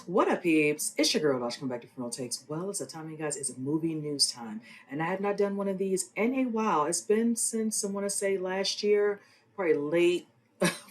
What up, peeps? It's your girl, Dosh, coming back to Funeral Takes. Well, it's a time, you guys, it's movie news time. And I have not done one of these in a while. It's been since, I want to say, last year, probably late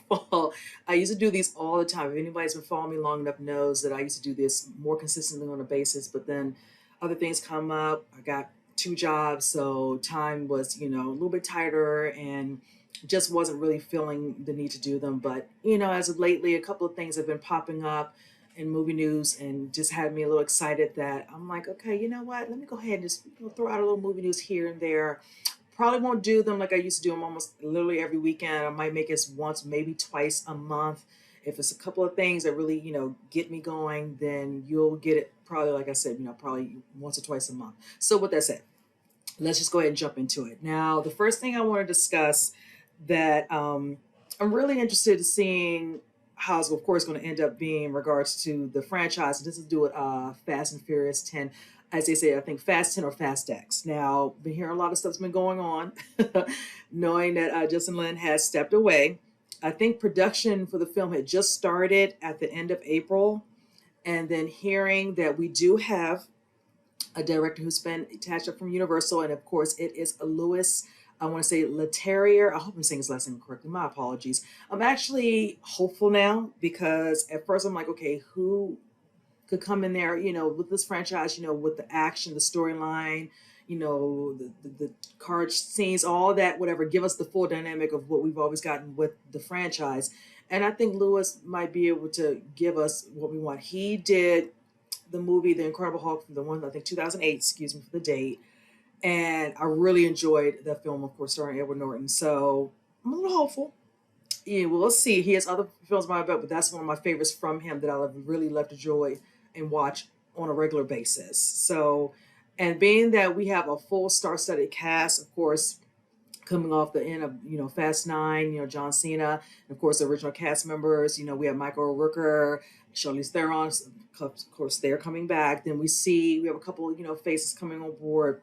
fall. I used to do these all the time. If anybody's been following me long enough knows that I used to do this more consistently on a basis. But then other things come up. I got two jobs, so time was, a little bit tighter and just wasn't really feeling the need to do them. But, as of lately, a couple of things have been popping up in movie news and just had me a little excited that I'm like, okay, you know what? Let me go ahead and just throw out a little movie news here and there. Probably won't do them like I used to do them almost literally every weekend. I might make it once, maybe twice a month. If it's a couple of things that really, get me going, then you'll get it probably, like I said, probably once or twice a month. So with that said, let's just go ahead and jump into it. Now, the first thing I want to discuss that I'm really interested in seeing how it's, of course, going to end up being in regards to the franchise. This is do with Fast and Furious 10. As they say, I think Fast 10 or Fast X. Now, been hearing a lot of stuff's been going on, knowing that Justin Lin has stepped away. I think production for the film had just started at the end of April, and then hearing that we do have a director who's been attached up from Universal, and of course, it is a Louis. I want to say Leterrier. I hope I'm saying his last name correctly. My apologies. I'm actually hopeful now because at first I'm like, okay, who could come in there, with this franchise, with the action, the storyline, the card scenes, all that, whatever, give us the full dynamic of what we've always gotten with the franchise. And I think Lewis might be able to give us what we want. He did the movie The Incredible Hulk, the one, I think 2008, excuse me for the date. And I really enjoyed that film, of course, starring Edward Norton. So I'm a little hopeful. Yeah, well, let's see. He has other films on my belt, but that's one of my favorites from him that I really love to enjoy and watch on a regular basis. So, and being that we have a full star-studded cast, of course, coming off the end of Fast Nine, John Cena, and of course the original cast members. We have Michael Rooker, Charlize Theron, of course they're coming back. Then we have a couple faces coming on board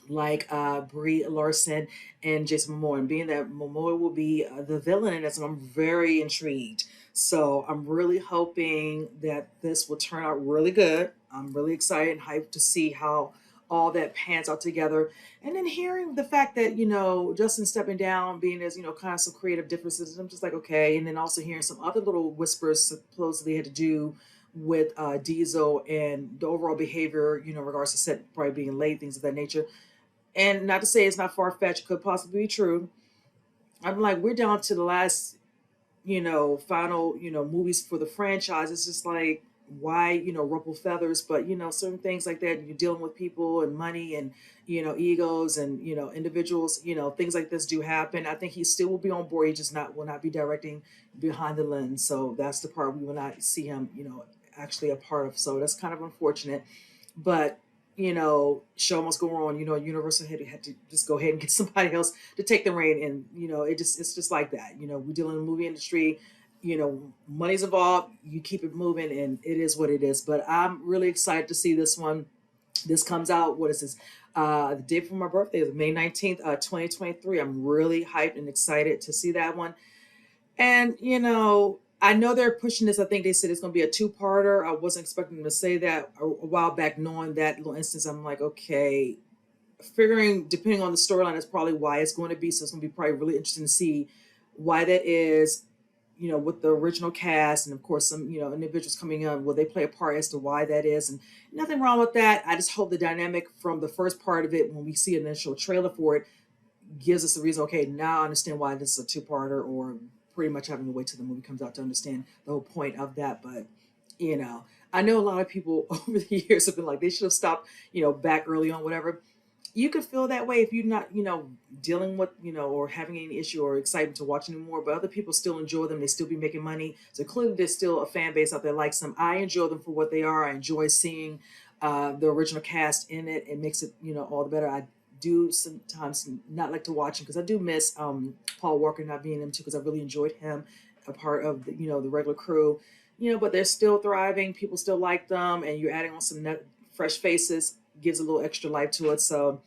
like Brie Larson and Jason Momoa, and being that Momoa will be the villain in this, and I'm very intrigued. So I'm really hoping that this will turn out really good. I'm really excited and hyped to see how all that pans out together. And then hearing the fact that, Justin stepping down, being as, kind of some creative differences, I'm just like, okay. And then also hearing some other little whispers supposedly had to do with Diesel and the overall behavior, regards to set probably being late, things of that nature. And not to say it's not far fetched, could possibly be true. I'm like, we're down to the last, final, movies for the franchise. It's just like, why, ruffle feathers? But, certain things like that, you're dealing with people and money and, egos and, individuals, things like this do happen. I think he still will be on board. He just will not be directing behind the lens. So that's the part we will not see him, actually a part of. So that's kind of unfortunate. But show must go on. Universal had to just go ahead and get somebody else to take the reign, and it's just like that. We deal in the movie industry. Money's involved. You keep it moving, and it is what it is. But I'm really excited to see this one. This comes out. What is this? The day before my birthday is May 19th, 2023. I'm really hyped and excited to see that one. And I know they're pushing this. I think they said it's going to be a two-parter. I wasn't expecting them to say that a while back, knowing that little instance. I'm like, okay, figuring depending on the storyline, that's probably why it's going to be. So it's going to be probably really interesting to see why that is, with the original cast. And of course, some, individuals coming in, will they play a part as to why that is? And nothing wrong with that. I just hope the dynamic from the first part of it, when we see an initial trailer for it, gives us a reason, okay, now I understand why this is a two-parter, or pretty much having to wait till the movie comes out to understand the whole point of that. But I know a lot of people over the years have been like, they should have stopped back early on, whatever. You could feel that way if you're not dealing with or having any issue or excitement to watch anymore, but other people still enjoy them. They still be making money, so clearly there's still a fan base out there likes them. I enjoy them for what they are. I enjoy seeing the original cast in it. It makes it all the better. I do sometimes not like to watch him because I do miss Paul Walker not being in him too, because I really enjoyed him, a part of the the regular crew. But they're still thriving. People still like them, and you're adding on some fresh faces, gives a little extra life to it. So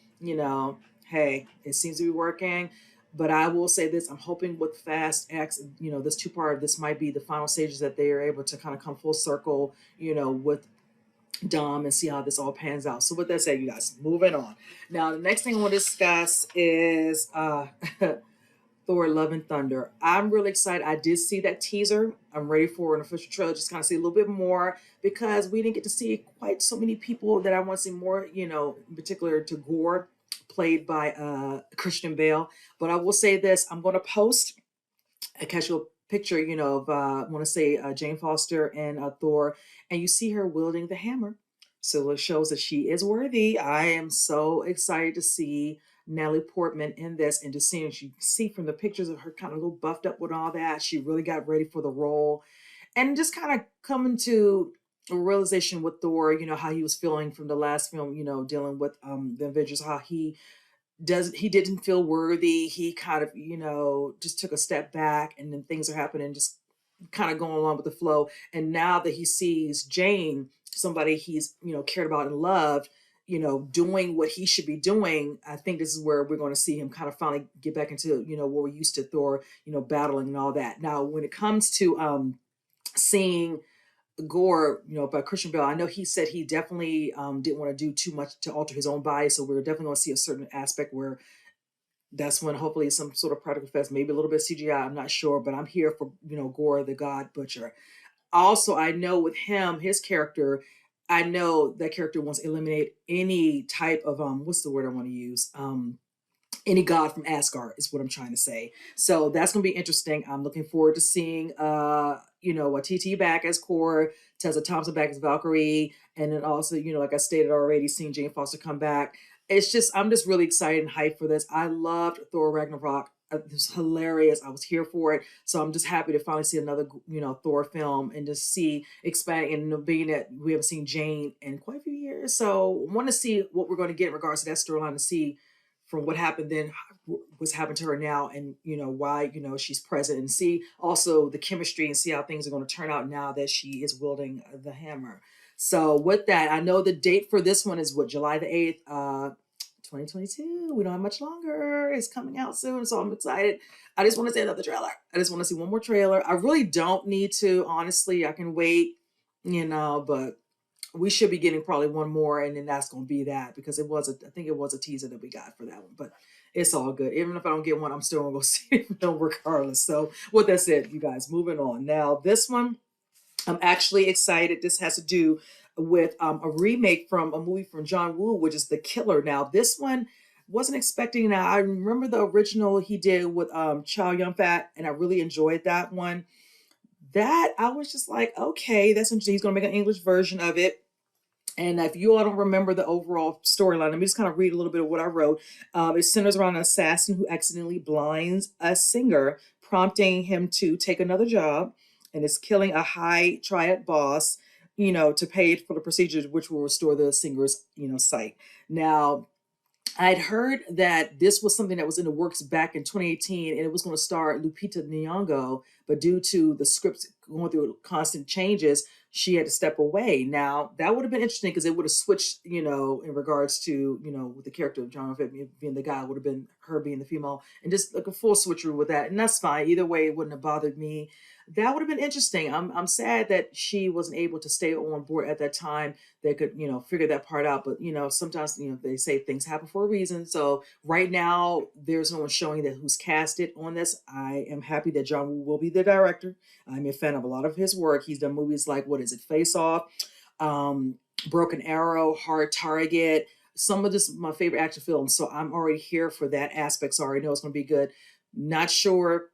hey, it seems to be working. But I will say this: I'm hoping with Fast X, this two-part, this might be the final stages that they are able to kind of come full circle, with Dom and see how this all pans out. So with that said, you guys, moving on. Now, the next thing I want to discuss is Thor: Love and Thunder. I'm really excited. I did see that teaser. I'm ready for an official trailer, just kind of see a little bit more because we didn't get to see quite so many people that I want to see more, in particular to Gore, played by Christian Bale. But I will say this, I'm going to post a casual picture, of I want to say Jane Foster and Thor, and you see her wielding the hammer. So it shows that she is worthy. I am so excited to see Natalie Portman in this and to see, and you see from the pictures of her kind of a little buffed up with all that, she really got ready for the role and just kind of coming to a realization with Thor, how he was feeling from the last film, dealing with the Avengers, how he didn't feel worthy. He kind of, just took a step back and then things are happening, just kind of going along with the flow. And now that he sees Jane, somebody he's, cared about and loved, doing what he should be doing, I think this is where we're going to see him kind of finally get back into, what we're used to Thor, battling and all that. Now, when it comes to seeing Gore, by Christian Bale, I know he said he definitely didn't want to do too much to alter his own body. So we're definitely going to see a certain aspect where that's when hopefully some sort of practical effects, maybe a little bit of CGI. I'm not sure, but I'm here for, Gore, the God Butcher. Also, I know with him, his character, I know that character wants to eliminate any type of, what's the word I want to use? Any god from Asgard is what I'm trying to say. So that's gonna be interesting. I'm looking forward to seeing TT back as Core, Tessa Thompson back as Valkyrie, and then also, like I stated already, seeing Jane Foster come back. I'm just really excited and hyped for this. I loved Thor Ragnarok. It was hilarious. I was here for it. So I'm just happy to finally see another, Thor film and just see expanding and being that we haven't seen Jane in quite a few years. So I want to see what we're going to get in regards to that storyline to see from what happened then, what's happened to her now, and why she's present, and see also the chemistry and see how things are going to turn out now that she is wielding the hammer. So with that, I know the date for this one is what, July the 8th, 2022. We don't have much longer. It's coming out soon, so I'm excited. I just want to see another trailer. I just want to see one more trailer. I really don't need to, honestly. I can wait, but we should be getting probably one more, and then that's going to be that, because I think it was a teaser that we got for that one, but it's all good. Even if I don't get one, I'm still going to go see it regardless. So with that said, you guys, moving on. Now, this one, I'm actually excited. This has to do with a remake from a movie from John Woo, which is The Killer. Now, this one wasn't expecting. Now, I remember the original he did with Chow Yun-fat, and I really enjoyed that one. That, I was just like, okay, that's interesting. He's going to make an English version of it. And if you all don't remember the overall storyline, let me just kind of read a little bit of what I wrote. It centers around an assassin who accidentally blinds a singer, prompting him to take another job, and is killing a high triad boss, to pay for the procedure which will restore the singer's, sight. Now, I'd heard that this was something that was in the works back in 2018, and it was going to star Lupita Nyong'o, but due to the script going through constant changes, she had to step away. Now, that would have been interesting because it would have switched, in regards to, with the character of John being the guy, would have been her being the female, and just like a full switcheroo with that. And that's fine. Either way, it wouldn't have bothered me. That would have been interesting. I'm sad that she wasn't able to stay on board at that time. They could, figure that part out. But, sometimes, they say things happen for a reason. So right now, there's no one showing that who's casted on this. I am happy that John Woo will be the director. I'm a fan of a lot of his work. He's done movies like, what is it, Face Off, Broken Arrow, Hard Target. Some of this my favorite action films. So I'm already here for that aspect. So I already know it's going to be good. Not sure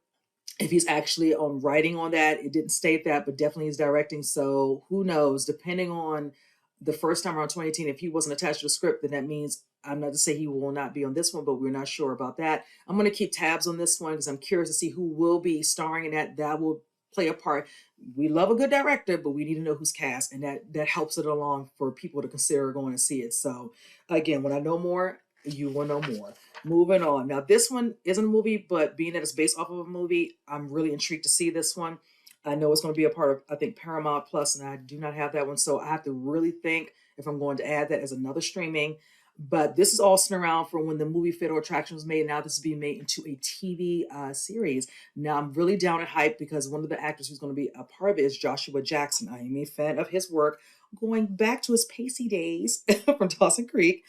if he's actually writing on that. It didn't state that, but definitely he's directing. So who knows? Depending on the first time around 2018, if he wasn't attached to the script, then that means, I'm not to say he will not be on this one, but we're not sure about that. I'm going to keep tabs on this one because I'm curious to see who will be starring in that. That will play a part. We love a good director, but we need to know who's cast, and that helps it along for people to consider going to see it. So again, when I know more, you will know more. Moving on. Now, this one isn't a movie, but being that it's based off of a movie, I'm really intrigued to see this one. I know it's going to be a part of, I think, Paramount Plus, and I do not have that one. So I have to really think if I'm going to add that as another streaming. But this is all sitting around from when the movie Fatal Attraction was made. Now this is being made into a TV series. Now I'm really down and hyped because one of the actors who's going to be a part of it is Joshua Jackson. I am a fan of his work, going back to his Pacey days from Dawson Creek.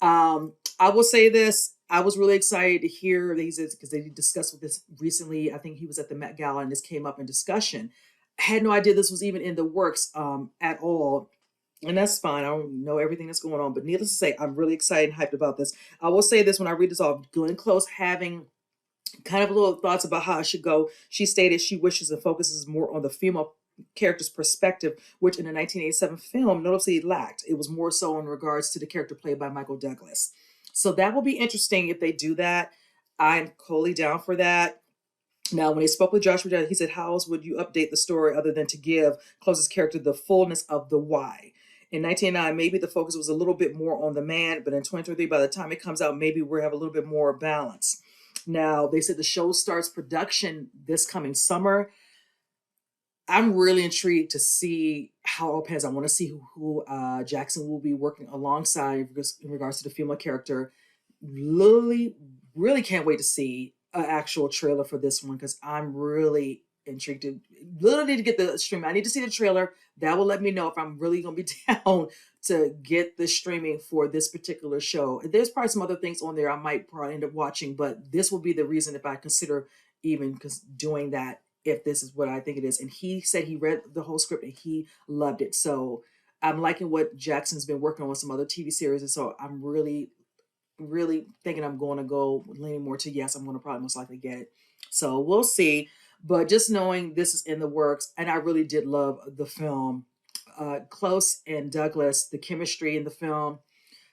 I will say this. I was really excited to hear these because they discussed with this recently. I think he was at the Met Gala and this came up in discussion. I had no idea this was even in the works at all. And that's fine. I don't know everything that's going on, but needless to say, I'm really excited and hyped about this. I will say this when I read this off, Glenn Close having kind of little thoughts about how it should go. She stated she wishes and focuses more on the female character's perspective, which in the 1987 film noticeably lacked. It was more so in regards to the character played by Michael Douglas. So that will be interesting if they do that. I'm totally down for that. Now, when he spoke with Joshua, he said, how else would you update the story other than to give Close's character the fullness of the why? In 1999, maybe the focus was a little bit more on the man, but in 2023, by the time it comes out, maybe we'll have a little bit more balance. Now, they said the show starts production this coming summer. I'm really intrigued to see how it all pans. I want to see who Jackson will be working alongside in regards to the female character. Really, really can't wait to see an actual trailer for this one because I'm really intrigued to literally to get the stream. I need to see the trailer. That will let me know if I'm really gonna be down to get the streaming for this particular show. There's probably some other things on there I might probably end up watching, but this will be the reason if I consider even because doing that if this is what I think it is. And he said he read the whole script and he loved it. So I'm liking what Jackson's been working on with some other TV series. And so I'm really, really thinking I'm going to go leaning more to yes, I'm going to probably most likely get it. So we'll see. But just knowing this is in the works, and I really did love the film. Close and Douglas, the chemistry in the film.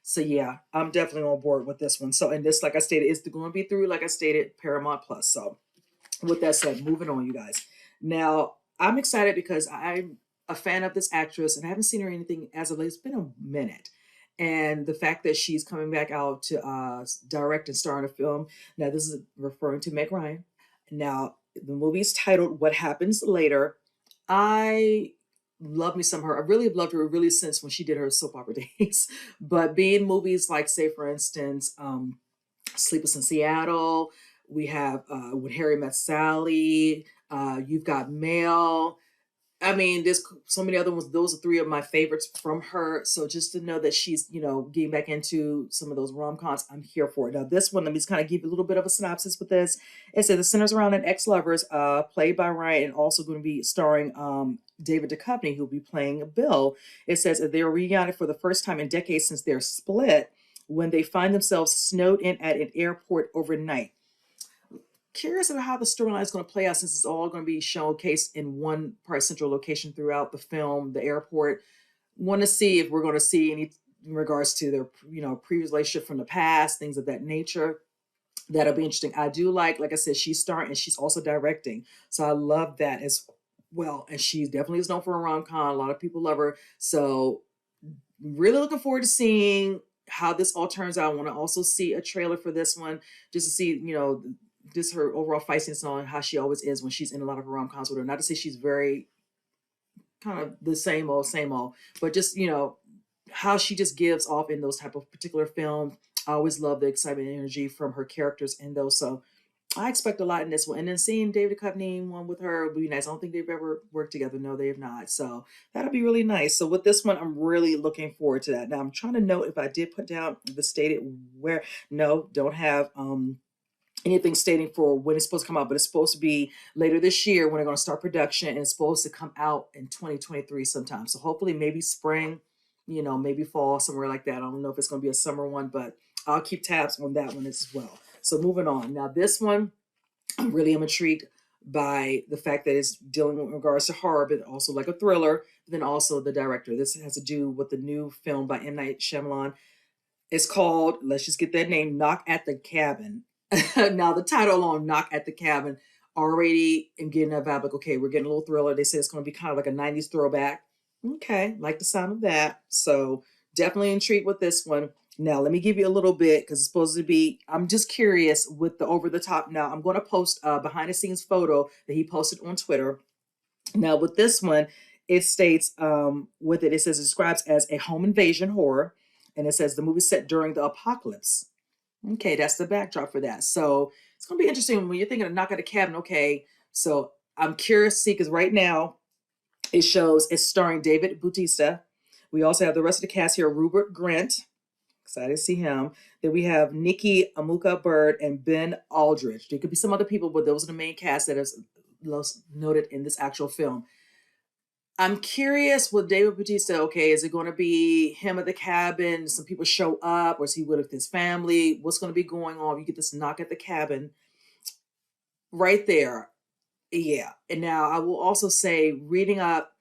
So yeah, I'm definitely on board with this one. So and this, like I stated, is going to be through, like I stated, Paramount Plus. So with that said, moving on, you guys. Now, I'm excited because I'm a fan of this actress and I haven't seen her anything as of late. It's been a minute. And the fact that she's coming back out to direct and star in a film. Now, this is referring to Meg Ryan. Now, the movie's titled What Happens Later. I love me some of her. I really loved her really since when she did her soap opera days. But being movies like, say, for instance, Sleepless in Seattle. We have When Harry Met Sally. You've got Mail. I mean, there's so many other ones. Those are three of my favorites from her. So just to know that she's, getting back into some of those rom-coms, I'm here for it. Now, this one, let me just kind of give you a little bit of a synopsis with this. It says it centers around an ex-lovers played by Ryan and also going to be starring David Duchovny, who'll be playing Bill. It says that they're reunited for the first time in decades since they're split when they find themselves snowed in at an airport overnight. Curious about how the storyline is going to play out since it's all going to be showcased in one part central location throughout the film, the airport. Want to see if we're going to see any in regards to their, previous relationship from the past, things of that nature. That'll be interesting. I do like I said, she's starring and she's also directing. So I love that as well. And she definitely is known for a rom-com. A lot of people love her. So really looking forward to seeing how this all turns out. I want to also see a trailer for this one just to see, just her overall feistiness and how she always is when she's in a lot of her rom-coms with her. Not to say she's very kind of the same old, but just, how she just gives off in those type of particular films. I always love the excitement and energy from her characters in those. So I expect a lot in this one. And then seeing David Duchovny one with her would be nice. I don't think they've ever worked together. No, they have not. So that'll be really nice. So with this one, I'm really looking forward to that. Now I'm trying to note if I did put down the stated where. No, don't have anything stating for when it's supposed to come out, but it's supposed to be later this year when they're going to start production, and it's supposed to come out in 2023 sometime. So hopefully maybe spring, maybe fall, somewhere like that. I don't know if it's going to be a summer one, but I'll keep tabs on that one as well. So moving on. Now this one, I really am intrigued by the fact that it's dealing with regards to horror, but also like a thriller. Then also the director. This has to do with the new film by M. Night Shyamalan. It's called, let's just get that name, Knock at the Cabin. Now the title on Knock at the Cabin already am getting a vibe like, okay, we're getting a little thriller. They say it's going to be kind of like a 90s throwback. Okay, like the sound of that. So definitely intrigued with this one. Now, let me give you a little bit because it's supposed to be, I'm just curious with the over the top. Now, I'm going to post a behind the scenes photo that he posted on Twitter. Now, with this one, it states with it says it describes as a home invasion horror. and it says the movie set during the apocalypse. Okay, that's the backdrop for that. So it's gonna be interesting when you're thinking of Knock at the Cabin. Okay, so I'm curious to see because right now it shows it's starring David Bautista. We also have the rest of the cast here: Rupert Grint. Excited to see him. Then we have Nikki Amuka Bird and Ben Aldridge. There could be some other people, but those are the main cast that is noted in this actual film. I'm curious with David Bautista. Okay, is it going to be him at the cabin? Some people show up, or is he with his family? What's going to be going on? You get this knock at the cabin right there. Yeah. And now I will also say, reading up,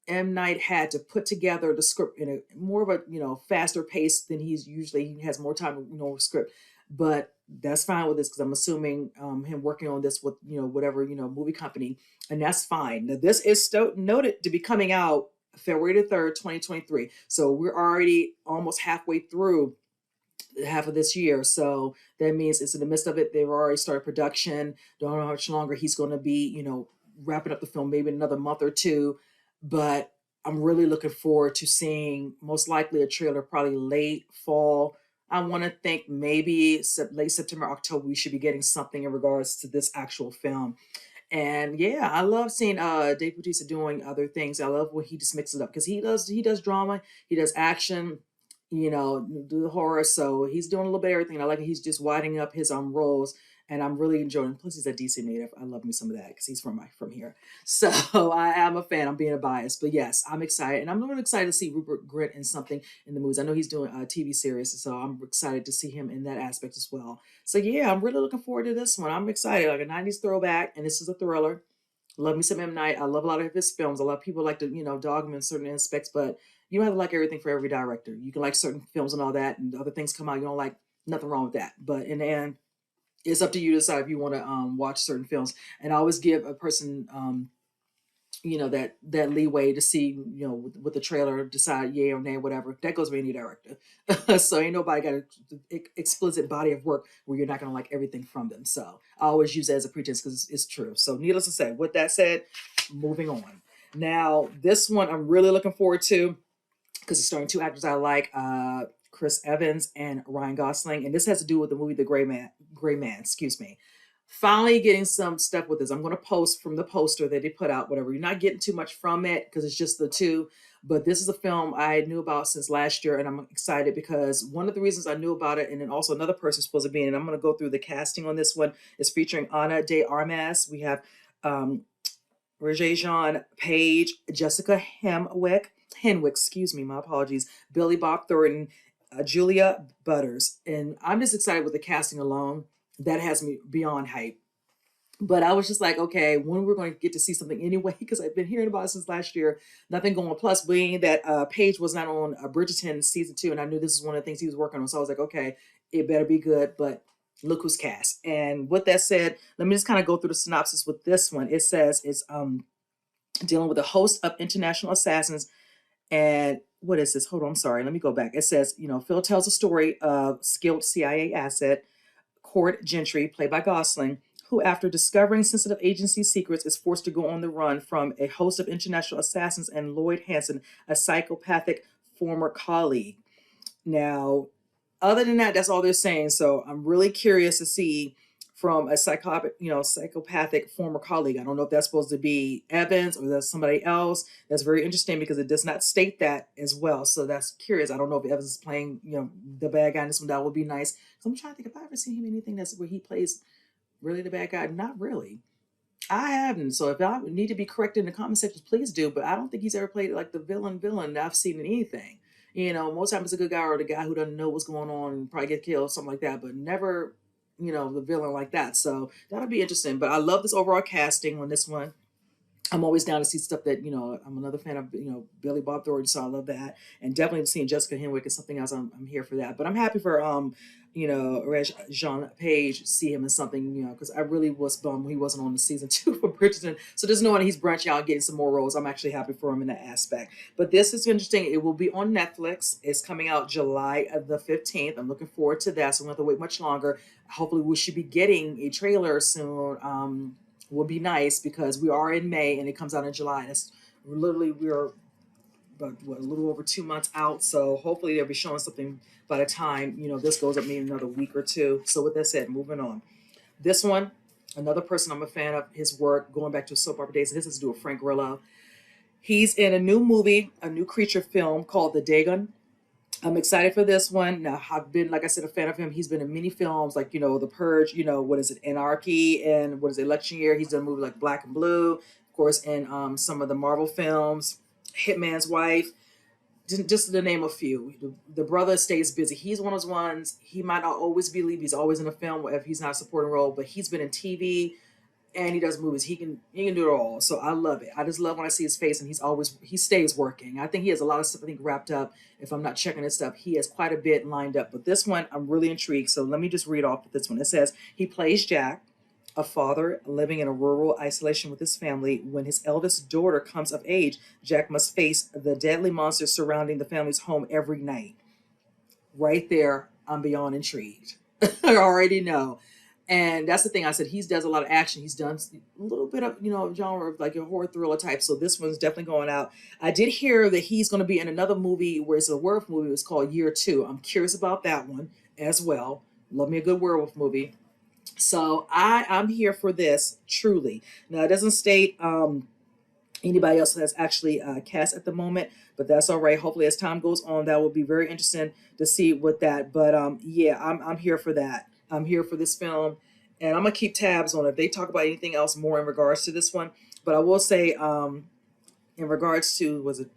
M. Night had to put together the script in a more of a faster pace than he's usually. He has more time to script, but that's fine with this because I'm assuming him working on this with whatever movie company, and that's fine. Now this is noted to be coming out February the 3rd, 2023. So we're already almost halfway through half of this year. So that means it's in the midst of it. They've already started production. Don't know how much longer he's going to be, wrapping up the film, maybe another month or two. But I'm really looking forward to seeing most likely a trailer, probably late fall. I want to think maybe late September, October, we should be getting something in regards to this actual film. And yeah, I love seeing Dave Bautista doing other things. I love when he just mixes it up because he does drama, he does action, do the horror. So he's doing a little bit of everything. I like it. He's just widening up his roles, and I'm really enjoying it. Plus, he's a DC native. I love me some of that because he's from here. So I am a fan. I'm being a bias, but yes, I'm excited, and I'm really excited to see Rupert Grint in something in the movies. I know he's doing a TV series, so I'm excited to see him in that aspect as well. So yeah, I'm really looking forward to this one. I'm excited, like a '90s throwback, and this is a thriller. Love me some M. Night. I love a lot of his films. A lot of people like to, dog him in certain aspects, but you don't have to like everything for every director. You can like certain films and all that, and other things come out you don't like. Nothing wrong with that. But in the end, it's up to you to decide if you want to watch certain films. And I always give a person, that leeway to see, with the trailer, decide yay or nay, whatever. That goes with any director. So ain't nobody got an explicit body of work where you're not going to like everything from them. So I always use that as a pretense because it's true. So needless to say, with that said, moving on. Now, this one I'm really looking forward to because it's starring two actors I like, Chris Evans and Ryan Gosling, and this has to do with the movie The Gray Man, excuse me. Finally getting some stuff with this. I'm going to post from the poster that they put out, whatever. You're not getting too much from it because it's just the two, but this is a film I knew about since last year, and I'm excited because one of the reasons I knew about it, and then also another person supposed to be in it, I'm going to go through the casting on this one, is featuring Ana de Armas. We have um, Regé-Jean Page, Jessica Henwick, excuse me, my apologies, Billy Bob Thornton, Julia Butters. And I'm just excited with the casting alone. That has me beyond hype. But I was just like, okay, when we're going to get to see something anyway, because I've been hearing about it since last year, nothing going. Plus, being that Page was not on Bridgerton season 2, and I knew this was one of the things he was working on. So I was like, okay, it better be good. But look who's cast. And with that said, let me just kind of go through the synopsis with this one. It says it's dealing with a host of international assassins. And what is this? Hold on, I'm sorry. Let me go back. It says, Phil tells a story of skilled CIA asset, Cord Gentry, played by Gosling, who, after discovering sensitive agency secrets, is forced to go on the run from a host of international assassins and Lloyd Hansen, a psychopathic former colleague. Now, other than that, that's all they're saying. So I'm really curious to see from a psychopathic former colleague. I don't know if that's supposed to be Evans or that's somebody else. That's very interesting because it does not state that as well. So that's curious. I don't know if Evans is playing, the bad guy in this one. That would be nice. So I'm trying to think if I ever seen him in anything that's where he plays really the bad guy. Not really. I haven't. So if I need to be corrected in the comment section, please do. But I don't think he's ever played like the villain that I've seen in anything. Most times it's a good guy or the guy who doesn't know what's going on and probably get killed, something like that, but never, the villain like that. So that'll be interesting. But I love this overall casting on this one. I'm always down to see stuff that, I'm another fan of, Billy Bob Thornton, so I love that. And definitely seeing Jessica Henwick is something else. I'm here for that. But I'm happy for, Reg Jean Page, see him in something, because I really was bummed he wasn't on the season 2 for Bridgerton. So just knowing he's branching out and getting some more roles, I'm actually happy for him in that aspect. But this is interesting. It will be on Netflix. It's coming out July of the 15th. I'm looking forward to that. So we don't have to wait much longer. Hopefully we should be getting a trailer soon. Will be nice because we are in May and it comes out in July. That's literally we're but what, a little over 2 months out. So hopefully they'll be showing something by the time this goes up, maybe another week or two. So with that said, moving on. This one, another person I'm a fan of his work, going back to soap opera days. And this has to do with Frank Grillo. He's in a new movie, a new creature film called The Dagon. I'm excited for this one. Now, I've been, like I said, a fan of him. He's been in many films like, The Purge, what is it, Anarchy, and what is it, Election Year. He's done a movie like Black and Blue, of course, in some of the Marvel films, Hitman's Wife, just to name a few. The brother stays busy. He's one of those ones, he might not always be lead. He's always in a film if he's not a supporting role, but he's been in TV, and he does movies. He can do it all. So I love it. I just love when I see his face, and he stays working. I think he has a lot of stuff wrapped up. If I'm not checking his stuff, he has quite a bit lined up. But this one, I'm really intrigued. So let me just read off this one. It says he plays Jack, a father living in a rural isolation with his family. When his eldest daughter comes of age, Jack must face the deadly monsters surrounding the family's home every night. Right there, I'm beyond intrigued. I already know. And that's the thing. I said he does a lot of action. He's done a little bit of genre of like a horror thriller type. So this one's definitely going out. I did hear that he's going to be in another movie where it's a werewolf movie. It's called Year Two. I'm curious about that one as well. Love me a good werewolf movie. So I'm here for this truly. Now it doesn't state anybody else that's actually cast at the moment, but that's all right. Hopefully as time goes on, that will be very interesting to see what that. But yeah, I'm here for that. I'm here for this film, and I'm gonna keep tabs on it. If they talk about anything else more in regards to this one, but I will say in regards to was it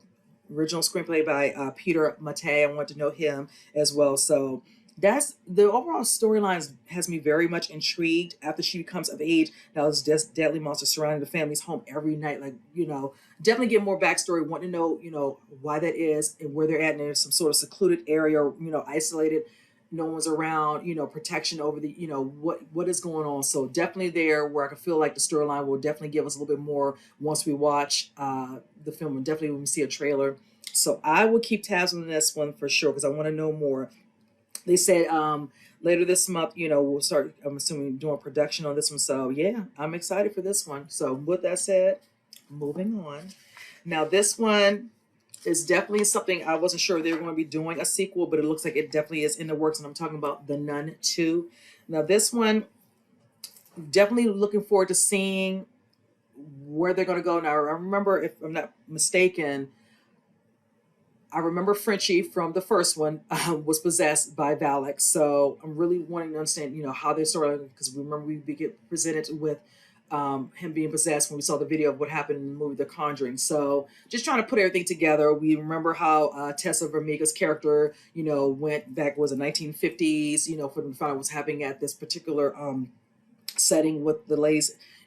original screenplay by Peter Mattei. I want to know him as well. So that's the overall storyline has me very much intrigued after she becomes of age. Now this deadly monster surrounding the family's home every night. Like, definitely get more backstory. Want to know, why that is and where they're at. And there's some sort of secluded area, isolated. No one's around, protection over the, what is going on. So definitely there where I can feel like the storyline will definitely give us a little bit more once we watch the film, and definitely when we see a trailer. So I will keep tabs on this one for sure because I want to know more. They said later this month, we'll start, I'm assuming, doing production on this one. So yeah, I'm excited for this one. So with that said, moving on. Now this one is definitely something I wasn't sure they were going to be doing a sequel, but it looks like it definitely is in the works. And I'm talking about The Nun 2. Now this one, definitely looking forward to seeing where they're going to go. Now I remember, if I'm not mistaken, I remember Frenchie from the first one was possessed by Valak. So I'm really wanting to understand, how they're sort of, because remember we get presented with him being possessed when we saw the video of what happened in the movie The Conjuring. So just trying to put everything together. We remember how Tessa Vermega's character, went back, was it 1950s, for them to find out what's happening at this particular setting with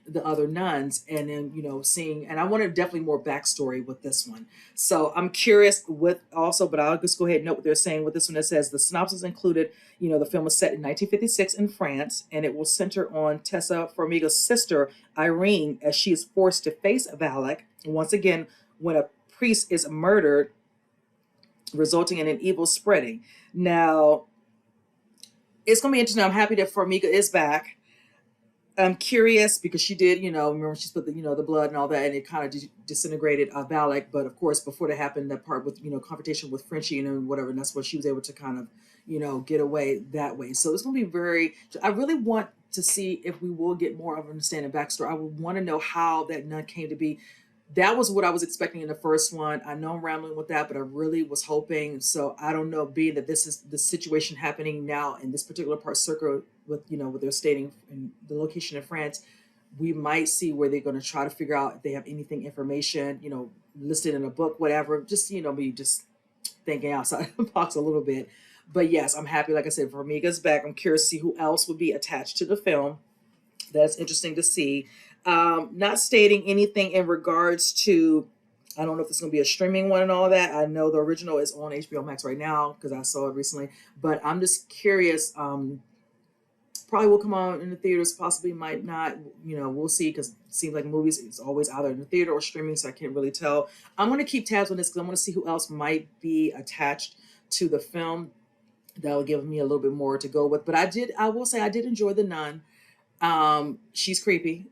the other nuns, and then seeing, and I wanted definitely more backstory with this one. So I'm curious with also, but I'll just go ahead and note what they're saying with this one. It says the synopsis included, the film was set in 1956 in France, and it will center on Tessa Farmiga's sister Irene as she is forced to face Valak once again when a priest is murdered, resulting in an evil spreading. Now it's gonna be interesting. I'm happy that Farmiga is back. I'm curious because she did, remember she put the blood and all that, and it kind of disintegrated Valak. But of course, before that happened, that part with, confrontation with Frenchie and whatever, and that's what she was able to kind of, get away that way. So it's going to be I really want to see if we will get more of an understanding backstory. I would want to know how that nun came to be. That was what I was expecting in the first one. I know I'm rambling with that, but I really was hoping. So I don't know, being that this is the situation happening now in this particular part circle with, what they're stating in the location in France, we might see where they're going to try to figure out if they have anything information, listed in a book, whatever. Just, me just thinking outside the box a little bit. But yes, I'm happy. Like I said, Vermiga's back. I'm curious to see who else would be attached to the film. That's interesting to see. Not stating anything in regards to, I don't know if it's going to be a streaming one and all that. I know the original is on HBO Max right now because I saw it recently. But I'm just curious. Probably will come on in the theaters, possibly might not. We'll see, because it seems like movies, it's always either in the theater or streaming, so I can't really tell. I'm going to keep tabs on this because I want to see who else might be attached to the film. That will give me a little bit more to go with. But I will say I did enjoy The Nun. She's creepy.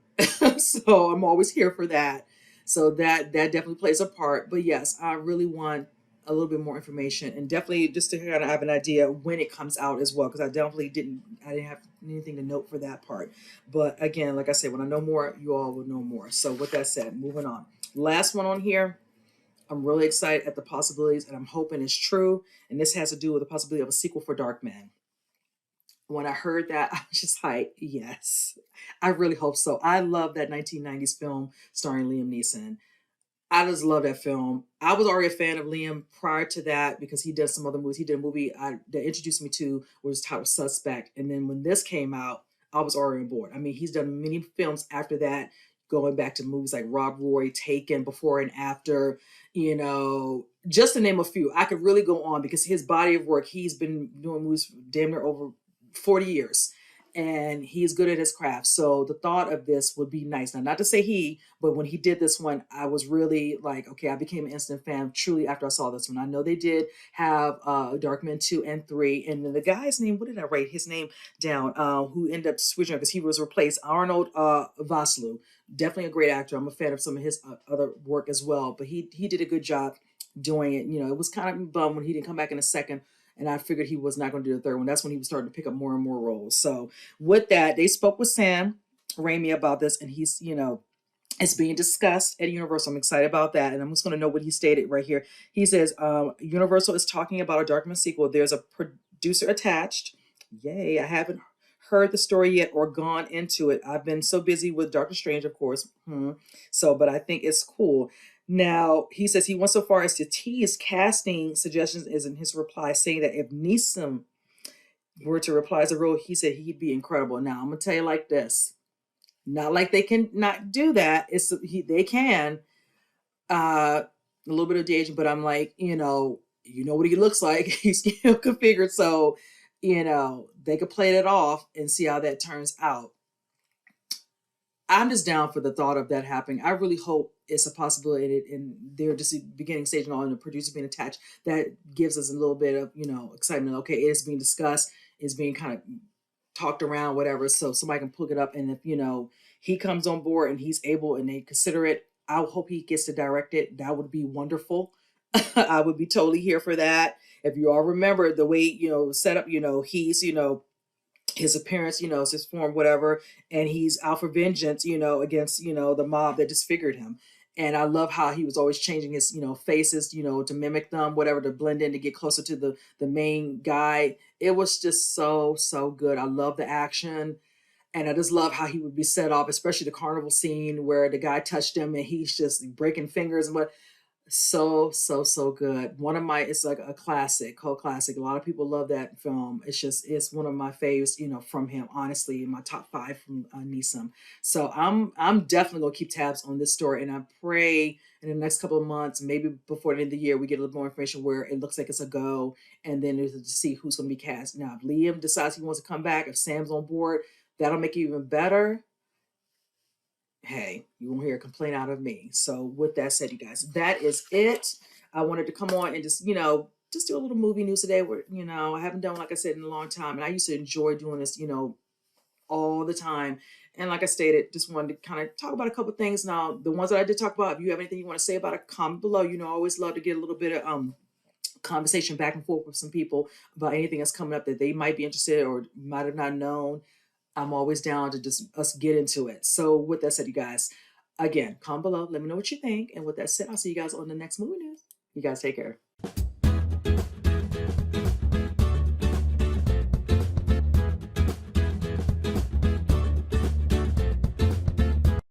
So I'm always here for that. So that definitely plays a part. But yes, I really want a little bit more information, and definitely just to kind of have an idea when it comes out as well, because I didn't have anything to note for that part. But again, like I said, when I know more, you all will know more. So with that said, moving on. Last one on here. I'm really excited at the possibilities, and I'm hoping it's true. And this has to do with the possibility of a sequel for Darkman. When I heard that, I was just like, yes, I really hope so. I love that 1990s film starring Liam Neeson. I just love that film. I was already a fan of Liam prior to that because he does some other movies. He did a movie that introduced me to was titled Suspect, and then when this came out, I was already on board. I mean, he's done many films after that, going back to movies like Rob Roy, Taken, Before and After. Just to name a few. I could really go on because his body of work. He's been doing movies for damn near over 40 years, and he's good at his craft. So the thought of this would be nice. Now, not to say but when he did this one, I was really like, okay, I became an instant fan truly after I saw this one. I know they did have Darkman 2 and 3. And then the guy's name, what did I write his name down? Who ended up switching because he was replaced, Arnold Vosloo. Definitely a great actor. I'm a fan of some of his other work as well. But he did a good job doing it. It was kind of bum when he didn't come back in a second. And I figured he was not going to do the third one. That's when he was starting to pick up more and more roles. So with that, they spoke with Sam Raimi about this, and it's being discussed at Universal. I'm excited about that, and I'm just going to know what he stated right here. He says, Universal is talking about a Darkman sequel. There's a producer attached. Yay, I haven't heard the story yet or gone into it. I've been so busy with Doctor Strange, of course. So, but I think it's cool. Now, he says he went so far as to tease casting suggestions is in his reply, saying that if Neeson were to reply as a role, he said he'd be incredible. Now, I'm going to tell you like this. Not like they can not do that. They can. A little bit of de-aging, but I'm like, what he looks like. He's configured. So, they could play it off and see how that turns out. I'm just down for the thought of that happening. I really hope it's a possibility, and they're just beginning stage and all, and the producer being attached. That gives us a little bit of excitement. Okay, it is being discussed, it's being kind of talked around, whatever. So somebody can pick it up, and if he comes on board and he's able, and they consider it, I hope he gets to direct it. That would be wonderful. I would be totally here for that. If you all remember the way set up, he's his appearance, his form, whatever, and he's out for vengeance, against, the mob that disfigured him. And I love how he was always changing his, faces, to mimic them, whatever, to blend in, to get closer to the main guy. It was just so, so good. I love the action. And I just love how he would be set off, especially the carnival scene where the guy touched him and he's just breaking fingers and what. So, so, so good. It's like a classic, cult classic. A lot of people love that film. It's one of my faves, from him, honestly, in my top five from Neeson. So I'm definitely gonna keep tabs on this story, and I pray in the next couple of months, maybe before the end of the year, we get a little more information where it looks like it's a go, and then to see who's gonna be cast. Now, if Liam decides he wants to come back, if Sam's on board, that'll make it even better. Hey, you won't hear a complaint out of me. So with that said, you guys, that is it. I wanted to come on and just do a little movie news today where, I haven't done, like I said, in a long time. And I used to enjoy doing this, all the time. And like I stated, just wanted to kind of talk about a couple things. Now, the ones that I did talk about, if you have anything you want to say about it, comment below. I always love to get a little bit of conversation back and forth with some people about anything that's coming up that they might be interested or might have not known. I'm always down to just us get into it. So with that said, you guys, again, comment below. Let me know what you think. And with that said, I'll see you guys on the next movie news. You guys take care.